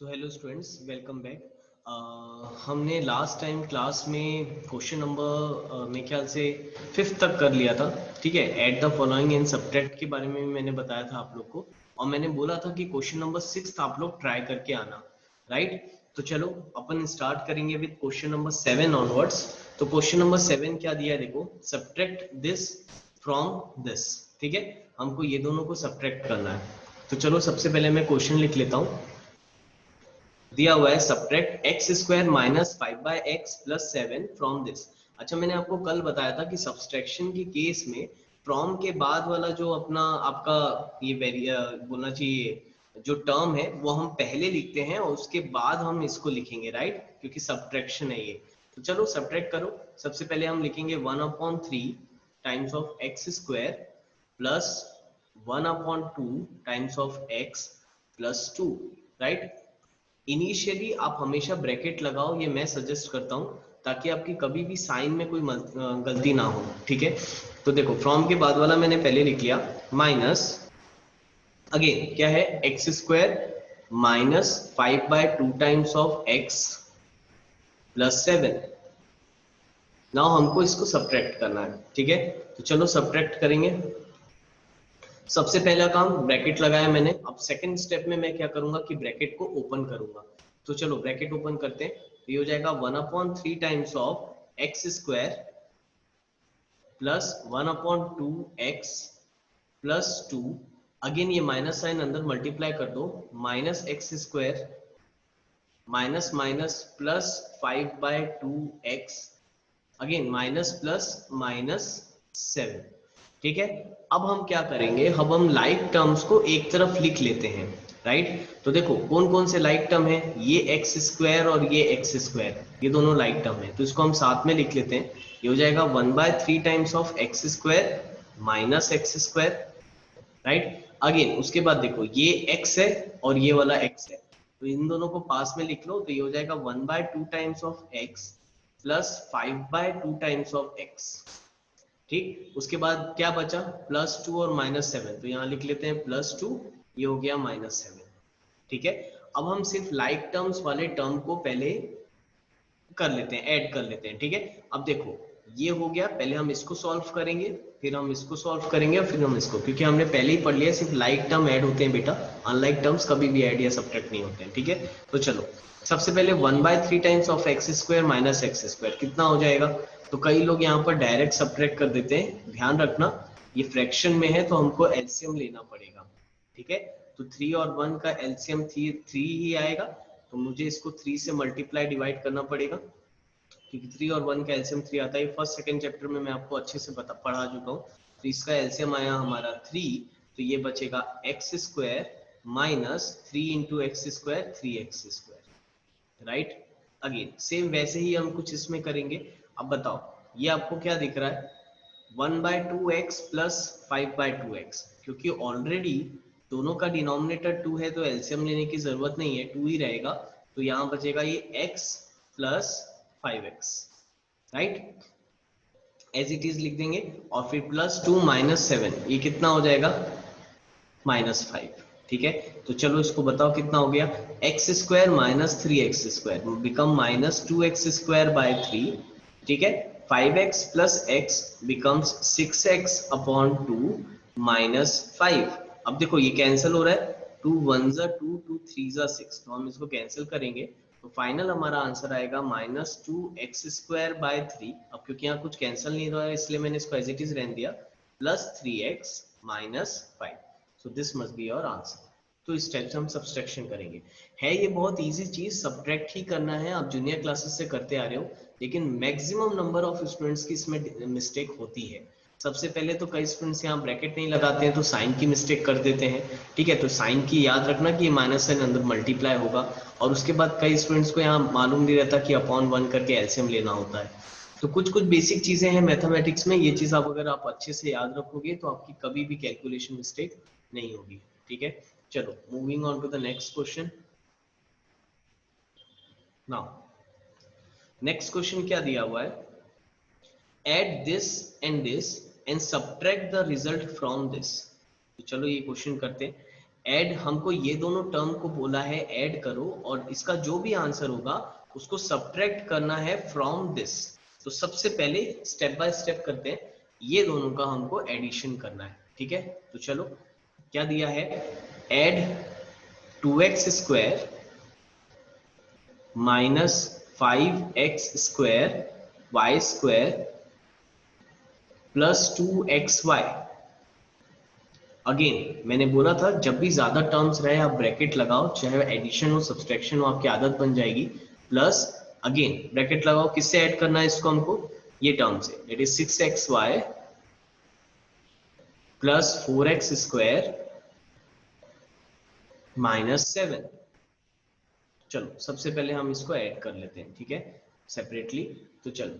So hello students, welcome back. हमने last time class में question number मेरे ख्याल से 5th तक कर लिया था। ठीक है, add the following and subtract के बारे में मैंने बताया था आप लोग को, और मैंने बोला था कि क्वेश्चन नंबर 6 आप लोग ट्राई करके आना। राइट, तो चलो अपन स्टार्ट करेंगे विद क्वेश्चन नंबर 7 ऑनवर्ड्स। तो क्वेश्चन नंबर 7 क्या दिया है, देखो, सब्ट्रैक्ट दिस फ्रॉम दिस। ठीक है, हमको ये दोनों को सब्ट्रैक्ट करना है। तो चलो सबसे पहले मैं क्वेश्चन लिख लेता हूँ। दिया हुआ है subtract x square minus 5/x plus 7 from this. अच्छा, मैंने आपको कल बताया था कि सब्सट्रैक्शन के केस में फ्रॉम के बाद वाला जो अपना आपका ये बोलना चाहिए जो टर्म है वो हम पहले लिखते हैं और उसके बाद हम इसको लिखेंगे, राइट, क्योंकि सब्ट्रैक्शन है ये। तो चलो सब्ट्रैक्ट करो। सबसे पहले हम लिखेंगे 1/3 times of x square plus 1/2 times of x plus 2। Right, initially आप हमेशा ब्रैकेट लगाओ, ये मैं सजेस्ट करता हूं, ताकि आपकी कभी भी साइन में कोई गलती ना हो। ठीक है, तो देखो फ्रॉम के बाद वाला मैंने पहले लिख लिया, माइनस अगेन क्या है, x square minus 5/2 times of x plus 7। Now हमको इसको सब्ट्रैक्ट करना है। ठीक है, तो चलो सब्ट्रैक्ट करेंगे। सबसे पहला काम ब्रैकेट लगाया मैंने। अब सेकंड स्टेप में मैं क्या करूंगा कि ब्रैकेट को ओपन करूंगा। तो चलो ब्रैकेट ओपन करते हैं। तो ये हो जाएगा 1/3 times of x square plus 1/2 x plus 2। Again ये माइनस साइन अंदर मल्टीप्लाई कर दो, minus x square minus minus plus 5/2 x, again minus plus minus 7। ठीक है, अब हम क्या करेंगे, अब हम लाइक टर्म्स को एक तरफ लिख लेते हैं। राइट, तो देखो कौन कौन से लाइक टर्म है, ये एक्स स्क्वायर और ये एक्स स्क्वायर, ये दोनों लाइक टर्म है, तो इसको हम साथ में लिख लेते हैं। ये हो जाएगा 1/3 times of x square minus x square. Right, again उसके बाद देखो ये x है और ये वाला x है, तो इन दोनों को पास में लिख लो। तो ये हो जाएगा 1/2 times of x plus 5/2 times of x। ठीक, उसके बाद क्या बचा, +2 और -7, तो यहाँ लिख लेते हैं +2, ये हो गया -7। ठीक है, अब हम सिर्फ लाइक टर्म्स वाले टर्म को पहले कर लेते हैं, ऐड कर लेते हैं। ठीक है, अब देखो ये हो गया, पहले हम इसको सॉल्व करेंगे, फिर हम इसको सॉल्व करेंगे और फिर हम इसको, क्योंकि हमने पहले ही पढ़ लिया सिर्फ लाइक टर्म ऐड होते हैं बेटा, अनलाइक टर्म्स कभी भी ऐड या सब्ट्रैक्ट नहीं होते हैं। ठीक है, तो चलो सबसे पहले 1/3 times of x square minus x square कितना हो जाएगा। तो कई लोग यहाँ पर डायरेक्ट सब्ट्रैक्ट कर देते हैं, ध्यान रखना ये फ्रैक्शन में है तो हमको एलसीएम लेना पड़ेगा। ठीक है, तो 3 और 1 का एलसीएम 3 ही आएगा, तो मुझे इसको 3 से मल्टीप्लाई डिवाइड करना पड़ेगा, क्योंकि 3 और 1 का एलसीएम 3 आता है। फर्स्ट सेकंड चैप्टर में मैं आपको अच्छे से पढ़ा चुका हूँ। तो इसका एलसीएम आया हमारा 3, तो ये बचेगा x square minus 3 into x square 3x square. Right, again same वैसे ही हम कुछ इसमें करेंगे। अब बताओ ये आपको क्या दिख रहा है, 1/2x प्लस 5/2x, क्योंकि ऑलरेडी दोनों का डिनोमिनेटर 2 है तो एलसीएम लेने की जरूरत नहीं है, 2 ही रहेगा। तो यहाँ बचेगा ये x plus 5x। Right, as it is लिख देंगे, और फिर +2 -7, ये कितना हो जाएगा, -5। ठीक है, तो चलो इसको बताओ कितना हो गया, x square minus 3x square become -2x square by 3। ठीक है, 5x plus x becomes 6x upon 2 minus 5। अब देखो ये कैंसिल हो रहा है, 2 1 जा 2, 2 3 जा 6, तो हम इसको कैंसिल करेंगे, तो फाइनल हमारा आंसर आएगा -2x स्क्वायर बाय 3। अब क्योंकि यहाँ कुछ कैंसिल नहीं हो रहा है इसलिए मैंने इसको एज इट इज रहने दिया, plus 3x minus 5। So this must be your answer. तो इस टाइप से हम सब्सट्रैक्शन करेंगे। है ये बहुत इजी चीज, सब्ट्रैक्ट ही करना है, आप जूनियर क्लासेस से करते आ रहे हो, लेकिन मैक्सिमम नंबर ऑफ स्टूडेंट्स की इसमें मिस्टेक होती है। सबसे पहले तो कई स्टूडेंट्स यहाँ ब्रैकेट नहीं लगाते हैं तो साइन की मिस्टेक कर देते हैं। ठीक है, तो साइन की याद रखना कि माइनस साइन अंदर मल्टीप्लाई होगा, और उसके बाद कई स्टूडेंट्स को यहाँ मालूम नहीं रहता कि अपॉन 1 करके एलसीएम लेना होता है। तो कुछ कुछ बेसिक चीजें हैं मैथमेटिक्स में, ये चीज आप अगर आप अच्छे से याद रखोगे तो आपकी कभी भी कैलकुलेशन मिस्टेक नहीं होगी। ठीक है, चलो moving on to the next question. Now next question क्या दिया हुआ है, add this and this and subtract the result from this। तो चलो ये क्वेश्चन करते हैं, ऐड, हमको ये दोनों टर्म को बोला है ऐड करो और इसका जो भी आंसर होगा उसको सब्ट्रैक्ट करना है फ्रॉम दिस। तो सबसे पहले स्टेप बाय स्टेप करते हैं, ये दोनों का हमको एडिशन करना है, ठीक है। तो चलो क्या दिया है, add 2x square minus 5x square y square plus 2xy। Again मैंने बोला था जब भी ज्यादा टर्म्स रहे आप ब्रैकेट लगाओ, चाहे एडिशन हो सब्सट्रैक्शन हो, आपकी आदत बन जाएगी। प्लस अगेन ब्रैकेट लगाओ, किससे ऐड करना है इसको हमको, ये टर्म से, that is 6xy plus 4x square minus 7। चलो सबसे पहले हम इसको ऐड कर लेते हैं, ठीक है, सेपरेटली। तो चलो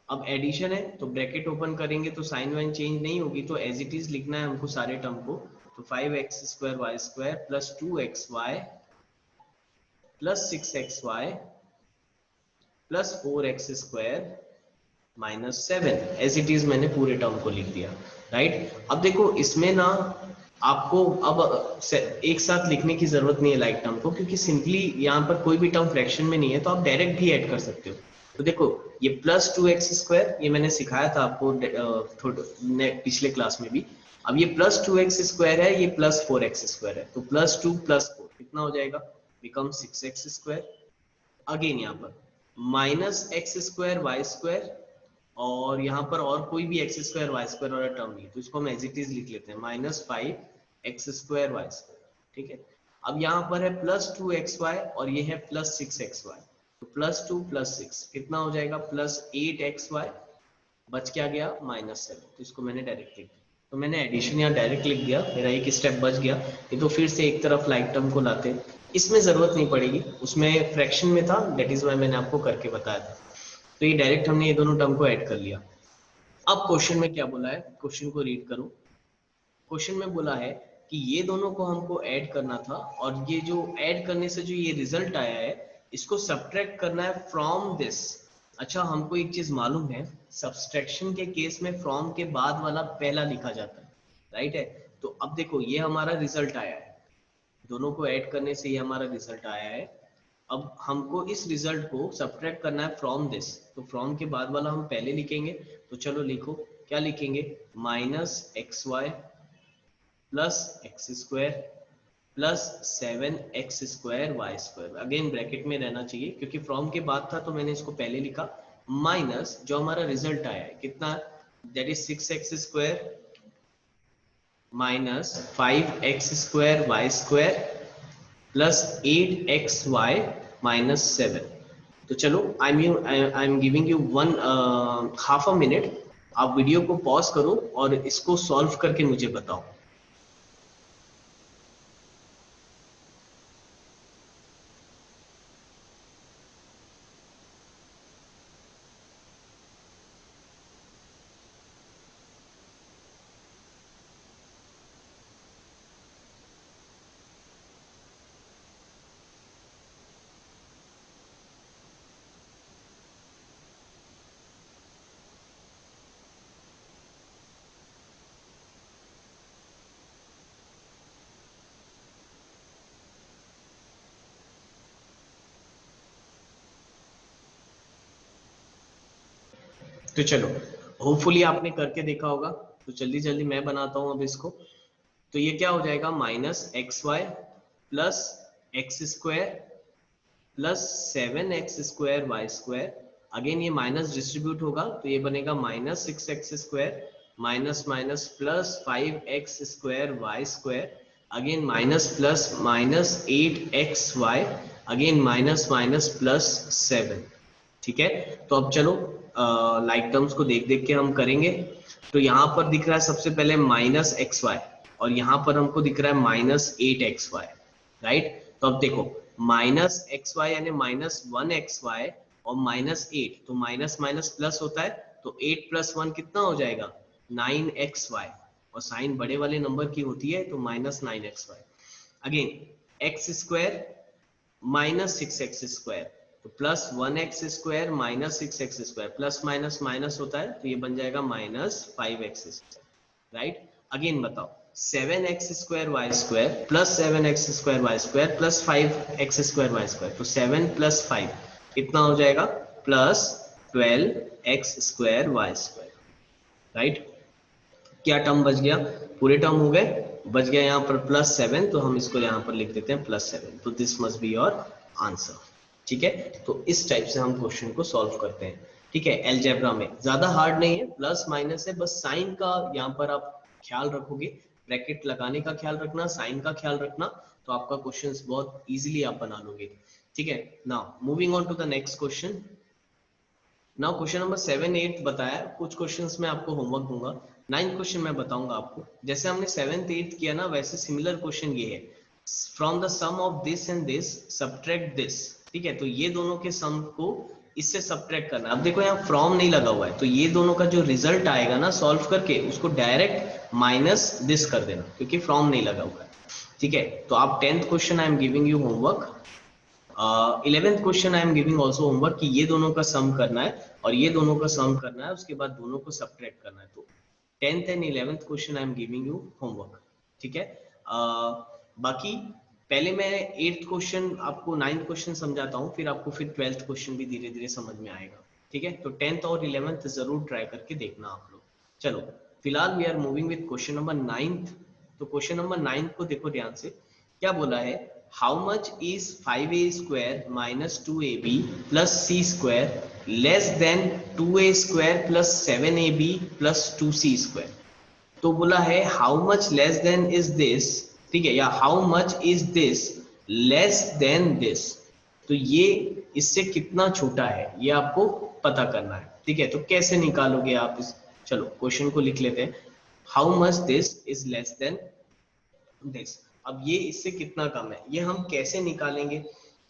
अब एडिशन है तो ब्रैकेट ओपन करेंगे तो साइन वाइन चेंज नहीं होगी, तो एज इट इज लिखना है हमको सारे टर्म को। तो 5x square y square plus 2xy plus 6xy plus 4x square minus 7, as it is मैंने पूरे टर्म को लिख दिया, राइट। अब देखो इसमें ना आपको अब एक साथ लिखने की जरूरत नहीं है लाइक टर्म को, क्योंकि सिंपली यहाँ पर कोई भी टर्म फ्रैक्शन में नहीं है तो आप डायरेक्ट भी ऐड कर सकते हो। तो देखो ये प्लस 2x स्क्वायर, ये मैंने सिखाया था आपको पिछले क्लास में भी। अब ये प्लस 2x स्क्वायर है, ये प्लस 4x स्क्वायर है, तो प्लस 2 प्लस 4 कितना हो जाएगा, बिकम 6x स्क्वायर। अगेन यहाँ पर minus x square y square, और यहाँ पर और कोई भी एक्स स्क्वायर वाई स्क्वायर वाला टर्म नहीं, तो इसको हम एज इट इज लिख लेते हैं, minus 5x square y square, ठीक है। अब यहाँ पर है प्लस 2xy और ये है प्लस 6xy, तो प्लस 2 प्लस 6 कितना हो जाएगा, प्लस 8xy, बच क्या गया माइनस 7, तो इसको मैंने डायरेक्ट लिख दिया। तो मैंने एडिशन यहाँ डायरेक्ट लिख दिया, मेरा एक स्टेप बच गया। ये तो फिर से एक तरफ लाइक टर्म को लाते, इसमें जरूरत नहीं पड़ेगी, उसमें फ्रैक्शन में था, दैट इज वाई मैंने आपको करके बताया था। तो ये डायरेक्ट हमने ये दोनों टर्म को ऐड कर लिया। अब क्वेश्चन में क्या बोला है, क्वेश्चन को रीड करो। क्वेश्चन में बोला है कि ये दोनों को हमको ऐड करना था, और ये जो ऐड करने से जो ये रिजल्ट आया है इसको सब्ट्रैक्ट करना है फ्रॉम दिस। अच्छा हमको एक चीज मालूम है, सब्सट्रैक्शन के केस में फ्रॉम के बाद वाला पहला लिखा जाता है, राइट है। तो अब देखो ये हमारा रिजल्ट आया है, दोनों को ऐड करने से ये हमारा रिजल्ट आया है। अब हमको इस रिजल्ट को सब्ट्रैक्ट करना है फ्रॉम दिस, तो फ्रॉम के बाद वाला हम पहले लिखेंगे। तो चलो लिखो, क्या लिखेंगे, minus x y plus x square plus 7x square y square. Again bracket में रहना चाहिए क्योंकि फ्रॉम के बाद था तो मैंने इसको पहले लिखा, माइनस जो हमारा रिजल्ट आया है कितना, that is 6x square minus 5x square y square plus 8xy minus 7। तो चलो I am giving you one half a minute, आप वीडियो को पॉज करो और इसको सॉल्व करके मुझे बताओ। तो चलो होपफुली आपने करके देखा होगा, तो जल्दी जल्दी मैं बनाता हूं अब इसको। तो ये क्या हो जाएगा, minus x y plus x square plus 7x square y square. Again ये माइनस डिस्ट्रीब्यूट होगा तो ये बनेगा minus 6x square minus minus plus 5x square y square. Again minus plus minus 8xy, again minus minus plus 7। ठीक है, तो अब चलो लाइक टर्म्स को देख देख के हम करेंगे। तो यहाँ पर दिख रहा है सबसे पहले माइनस एक्स वाई, और यहाँ पर हमको दिख रहा है माइनस 8xy, राइट। तो अब देखो माइनस एक्स वाई यानी माइनस 1xy और माइनस 8, तो माइनस माइनस प्लस होता है, तो 8 प्लस 1 कितना हो जाएगा 9xy, और साइन बड़े वाले नंबर की होती है तो minus 9xy। Again x square minus 6x square, तो plus 1x square minus 6x square, plus minus minus होता है तो ये बन जाएगा minus 5x square, right. Again बताओ 7x² plus 7x² plus 5x²। तो 7 प्लस 5 कितना हो जाएगा, प्लस 12x²। राइट, क्या टर्म बच गया, पूरे टर्म हो गए, बच गया यहाँ पर प्लस 7, तो हम इसको यहाँ पर लिख देते हैं प्लस 7। तो this must be your answer. ठीक है, तो इस टाइप से हम क्वेश्चन को सॉल्व करते हैं। ठीक है, अलजेब्रा में ज्यादा हार्ड नहीं है, प्लस माइनस है, बस साइन का यहाँ पर आप ख्याल रखोगे, ब्रैकेट लगाने का ख्याल रखना, साइन का ख्याल रखना, तो आपका क्वेश्चन बहुत इजीली आप बना लोगे। ठीक है, now moving on to the next question. Now question number 7 8 बताया, कुछ क्वेश्चंस मैं आपको होमवर्क दूंगा, 9th क्वेश्चन मैं बताऊंगा आपको। जैसे हमने 7th 8th किया ना, वैसे सिमिलर क्वेश्चन ये है, from the sum of this and this subtract this. ठीक है, तो ये दोनों के सम को इससे सब्ट्रैक्ट करना है। अब देखो यहाँ फ्रॉम नहीं लगा हुआ है, तो ये दोनों का जो रिजल्ट आएगा ना सॉल्व करके, उसको डायरेक्ट माइनस दिस कर देना, क्योंकि फ्रॉम नहीं लगा हुआ है। ठीक है, तो आप 10th question I am giving you homework, 11th question I am giving also homework, कि ये दोनों का सम करना है और ये दोनों का सम करना है, उसके बाद दोनों को सब्ट्रैक्ट करना है। तो 10th and 11th question I am giving you homework. ठीक है, बाकी पहले मैं 8th क्वेश्चन आपको 9th क्वेश्चन समझाता हूँ, फिर आपको फिर 12th क्वेश्चन भी धीरे धीरे समझ में आएगा। ठीक है, तो 10th और 11th जरूर ट्राई करके देखना आप लोग। चलो फिलहाल we are moving with question number 9th। तो क्वेश्चन नंबर 9th को देखो ध्यान से, क्या बोला है, how much is 5a square minus 2ab plus c square less than 2a square plus 7ab plus 2c square। तो बोला है how much less than is this, ठीक है, या how much is this less than this। तो ये इससे कितना छोटा है ये आपको पता करना है। ठीक है, तो कैसे निकालोगे आप इस, चलो क्वेश्चन को लिख लेते हैं, how much this is less than this। अब ये इससे कितना कम है, ये हम कैसे निकालेंगे।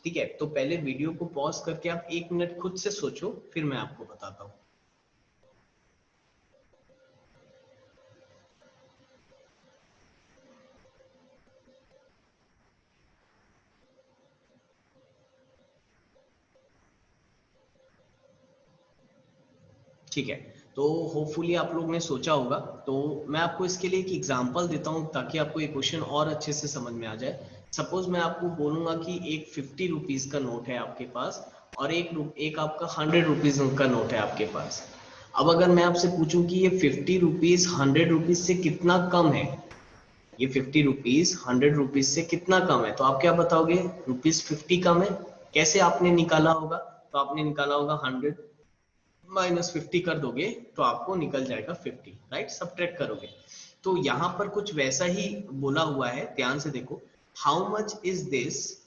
ठीक है, तो पहले वीडियो को पॉज करके आप 1 मिनट खुद से सोचो, फिर मैं आपको बताता हूँ। ठीक है, तो होपफुली आप लोग ने सोचा होगा, तो मैं आपको इसके लिए एक एग्जांपल देता हूँ ताकि आपको ये क्वेश्चन और अच्छे से समझ में आ जाए। सपोज मैं आपको बोलूंगा कि एक 50 रुपीज का नोट है आपके पास, और एक आपका 100 रुपीज का नोट है आपके पास। अब अगर मैं आपसे पूछूं कि ये 50 रुपीज 100 रुपीज से कितना कम है, ये 50 रुपीज 100 रुपीज से कितना कम है, तो आप क्या बताओगे, रुपीज 50 कम है। कैसे आपने निकाला होगा, तो आपने निकाला होगा 100 माइनस 50 कर दोगे तो आपको निकल जाएगा 50। राइट, सब्ट्रैक्ट करोगे। तो यहाँ पर कुछ वैसा ही बोला हुआ है, ध्यान से देखो, how much is this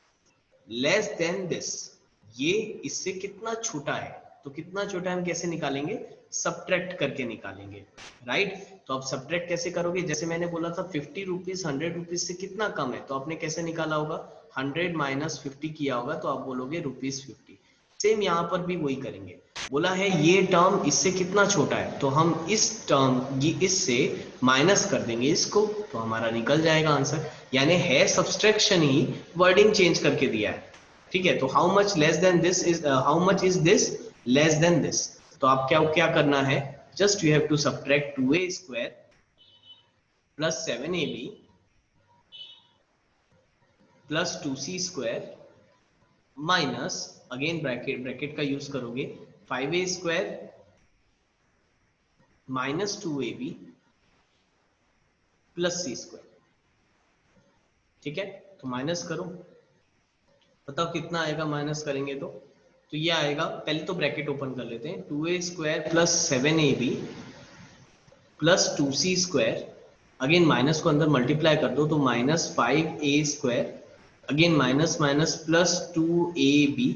less than this, ये इससे कितना छोटा है। तो कितना छोटा है हम कैसे निकालेंगे, सब्ट्रैक्ट करके निकालेंगे। राइट, तो आप सब्ट्रैक्ट कैसे करोगे, जैसे मैंने बोला था 50 रुपीज 100 रुपीज से कितना कम है, तो आपने कैसे निकाला होगा, 100 माइनस 50 किया होगा, तो आप बोलोगे रुपीज 50। सेम यहाँ पर भी वही करेंगे, बोला है ये टर्म इससे कितना छोटा है, तो हम इस टर्म इससे माइनस कर देंगे इसको, तो हमारा निकल जाएगा आंसर। यानी है सब्सट्रैक्शन ही, वर्डिंग चेंज करके दिया है। ठीक है, तो how much less than this is, how much is this less than this, तो आप क्या क्या करना है, just you have to subtract 2a square plus 7ab plus 2c square minus, again bracket का यूज करोगे, 5a square minus 2ab plus c square. ठीक है, तो माइनस करो, बताओ कितना आएगा माइनस करेंगे तो ये आएगा, पहले तो ब्रैकेट ओपन कर लेते हैं, 2a square plus 7ab plus 2c square, again minus को अंदर मल्टीप्लाई कर दो तो minus 5a square, again minus minus plus 2ab,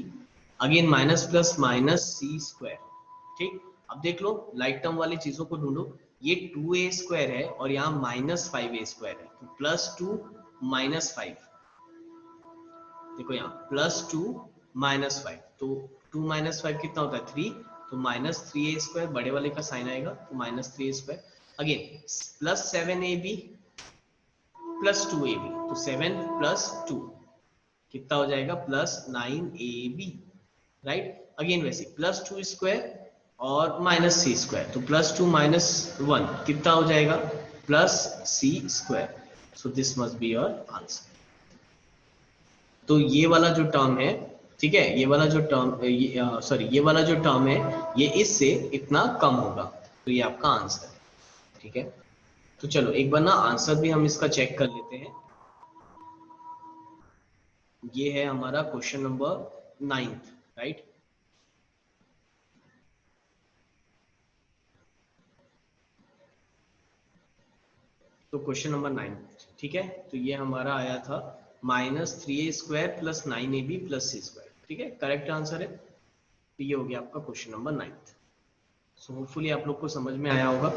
again minus plus minus c square. ठीक, अब देख लो लाइक टर्म वाली चीजों को ढूंढो, ये 2a स्क्वायर है और यहाँ माइनस 5a स्क्वायर है, तो प्लस 2 माइनस 5, देखो यहाँ प्लस 2 माइनस 5, तो 2 माइनस 5 कितना होता है 3, तो माइनस 3a स्क्वायर, बड़े वाले का साइन आएगा तो minus 3a square, again plus 7ab plus 2ab, तो 7 प्लस 2 कितना हो जाएगा प्लस 9ab। राइट, अगेन वैसे प्लस 2 स्क्वायर और माइनस c स्क्वायर, तो प्लस 2 माइनस 1 कितना हो जाएगा plus c square. So this must be your answer. तो ये वाला जो टर्म है, ठीक है, ये वाला जो टर्म, सॉरी ये वाला जो टर्म है ये इससे इतना कम होगा, तो ये आपका आंसर है, ठीक है। तो चलो एक बार ना आंसर भी हम इसका चेक कर लेते हैं। ये है हमारा क्वेश्चन नंबर 9, राइट। तो क्वेश्चन नंबर 9, ठीक है, तो ये हमारा आया था -3a² + 9ab + c², ठीक है, करेक्ट आंसर है। तो ये हो गया आपका क्वेश्चन नंबर 9। सो होपफुली आप लोग को समझ में आया होगा।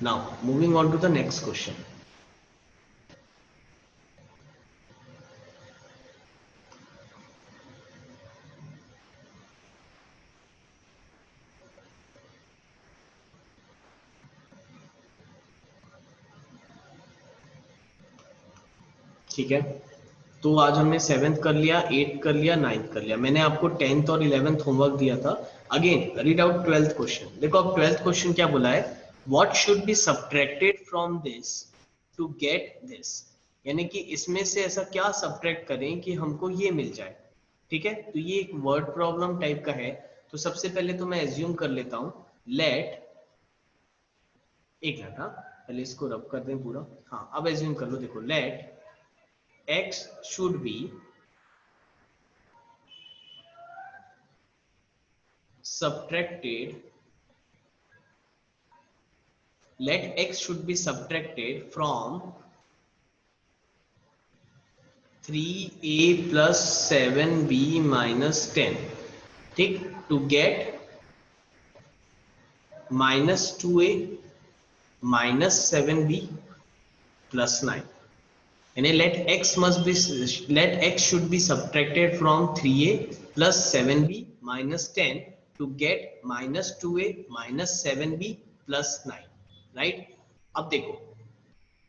Now moving on to the next question. ठीक है, तो आज हमने 7th कर लिया, 8th कर लिया, 9th कर लिया। मैंने आपको 10th और 11th होमवर्क दिया था। Again read out 12th question. देखो अब 12th क्वेश्चन क्या बोला है, what should be subtracted from this to get this, यानी कि इसमें से ऐसा क्या सब्ट्रैक्ट करें कि हमको ये मिल जाए, ठीक है। तो ये एक वर्ड प्रॉब्लम टाइप का है। तो सबसे पहले तो मैं एज्यूम कर लेता हूं, लेट, एक मिनट, हाँ पहले इसको रब कर दें पूरा। हाँ अब एज्यूम कर लो, देखो late x should be subtracted, let x should be subtracted from 3a plus 7b minus 10, ठीक, to get -2a minus 7b plus 9, यानी let x should be subtracted from 3a plus 7b minus 10 to get -2a minus 7b plus 9, right. अब देखो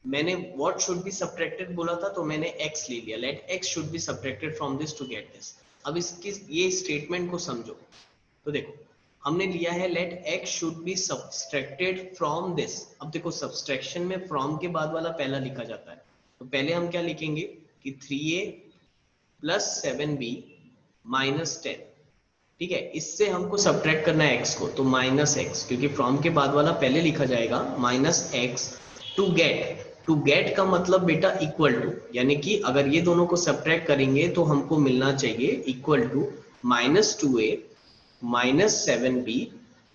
मैंने what should be subtracted बोला था, तो मैंने x ले लिया, let x should be subtracted from this to get this। अब इसकी ये स्टेटमेंट को समझो। तो देखो हमने लिया है let x should be subtracted from this। अब देखो सब्सट्रैक्शन में from के बाद वाला पहला लिखा जाता है, तो पहले हम क्या लिखेंगे कि 3a plus 7b minus 10, ठीक है, इससे हमको सब्ट्रैक्ट करना है x को, तो -x, क्योंकि फ्रॉम के बाद वाला पहले लिखा जाएगा -x टू गेट का मतलब बेटा इक्वल टू, यानी कि अगर ये दोनों को सब्ट्रैक्ट करेंगे तो हमको मिलना चाहिए equal to -2a minus 7b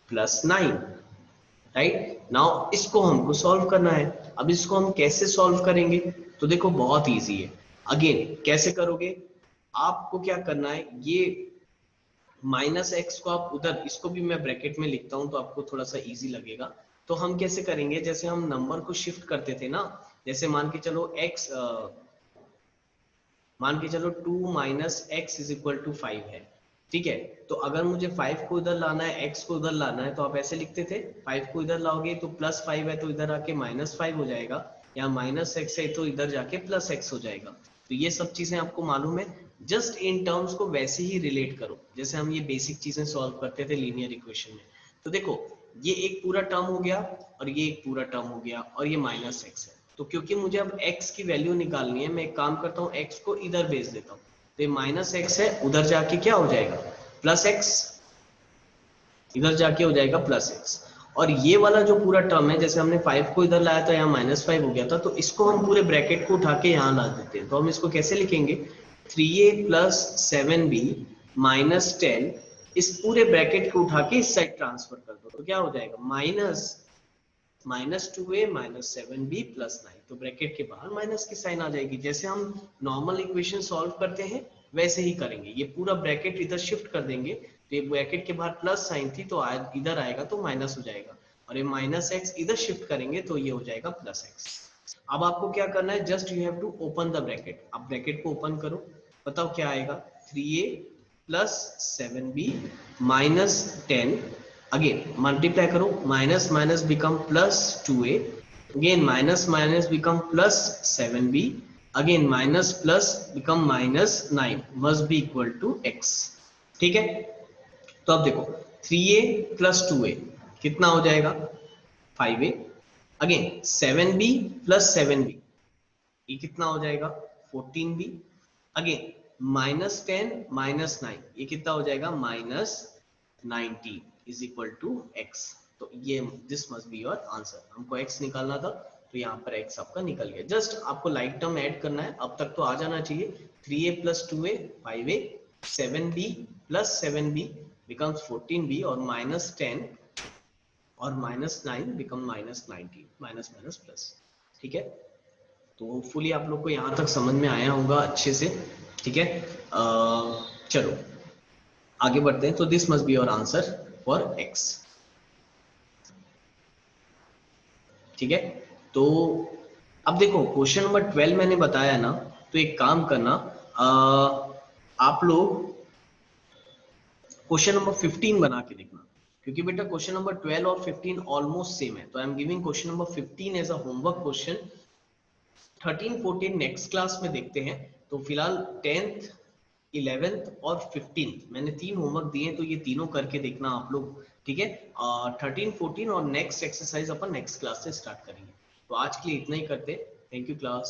plus 9, right. Now इसको हमको सॉल्व करना है। अब इसको हम कैसे सॉल्व करेंगे, तो देखो बहुत इजी है। अगेन कैसे करोगे, आपको क्या करना है, ये -x को आप उधर, इसको भी मैं ब्रैकेट में लिखता हूं तो आपको थोड़ा सा इजी लगेगा। तो हम कैसे करेंगे, जैसे हम नंबर को शिफ्ट करते थे ना, जैसे मान के चलो 2 minus x is equal to 5 है, ठीक है। तो अगर मुझे 5 को इधर लाना है, x को उधर लाना है, तो आप ऐसे लिखते थे, 5 को इधर लाओगे तो +5 है तो इधर आके -5 हो जाएगा, या -x है तो इधर जाके +x हो जाएगा। तो ये सब चीजें आपको मालूम है, जस्ट इन टर्म्स को वैसे ही रिलेट करो जैसे हम ये बेसिक चीजें सॉल्व करते थे लीनियर इक्वेशन में। तो देखो ये एक पूरा टर्म हो गया और ये एक पूरा टर्म हो गया और ये -x है। तो क्योंकि मुझे अब x की वैल्यू निकालनी है, मैं एक काम करता हूँ, x को इधर भेज देता हूँ, तो ये -x है, उधर जाके क्या हो जाएगा +x, इधर जाके हो जाएगा +x। और ये वाला जो पूरा टर्म है, जैसे हमने 5 को इधर लाया था, यहाँ -5 हो गया था, तो इसको हम पूरे ब्रैकेट को उठा के यहाँ ला देते हैं। तो हम इसको कैसे लिखेंगे, 3a plus 7b minus 10, इस पूरे ब्रैकेट को उठा के इस साइड ट्रांसफर कर दो, तो क्या हो जाएगा -2a minus 7b plus 9, तो ब्रैकेट के बाहर माइनस की साइन आ जाएगी। जैसे हम नॉर्मल इक्वेशन सॉल्व करते हैं वैसे ही करेंगे, ये पूरा ब्रैकेट इधर शिफ्ट कर देंगे, तो ये ब्रैकेट के बाहर प्लस साइन थी तो इधर आएगा तो माइनस हो जाएगा, और ये -x इधर शिफ्ट करेंगे तो ये हो जाएगा +x। अब आपको क्या करना है, just you have to open the bracket. अब ब्रैकेट को ओपन करो, बताओ क्या आएगा, 3a plus 7b minus 10, again multiply करो, minus minus become +2a, again minus minus become +7b, again minus plus become -9, must be equal to x, ठीक है। तो अब देखो 3a plus 2a कितना हो जाएगा 5a, again 7b plus 7b, ये कितना हो जाएगा 14b। अगेन -10 -9, ये कितना हो जाएगा -19 इज इक्वल टू x। तो ये this must be your answer. हमको x निकालना था तो यहाँ पर x आपका निकल गया। जस्ट आपको लाइक टर्म ऐड करना है, अब तक तो आ जाना चाहिए। 3a plus 2a 5a, 7b plus 7b becomes 14b और -10 और -9 become -19, माइनस माइनस प्लस। ठीक है, तो होपफुली आप लोग को यहाँ तक समझ में आया होगा अच्छे से। ठीक है, चलो आगे बढ़ते हैं। तो this must be your answer for x। ठीक है, तो अब देखो क्वेश्चन नंबर 12 मैंने बताया ना, तो एक काम करना, आप लोग क्वेश्चन नंबर 15 बना के देखना, क्योंकि बेटा क्वेश्चन नंबर 12 और 15 ऑलमोस्ट सेम है। तो I am giving question number 15 as a homework question. 13 14 next class में देखते हैं। तो फिलहाल 10th 11th और 15th मैंने 3 होमवर्क दिए, तो ये तीनों करके देखना आप लोग। ठीक है, 13 14 और नेक्स्ट एक्सरसाइज अपन नेक्स्ट क्लास से स्टार्ट करेंगे। तो आज के लिए इतना ही करते हैं। Thank you class.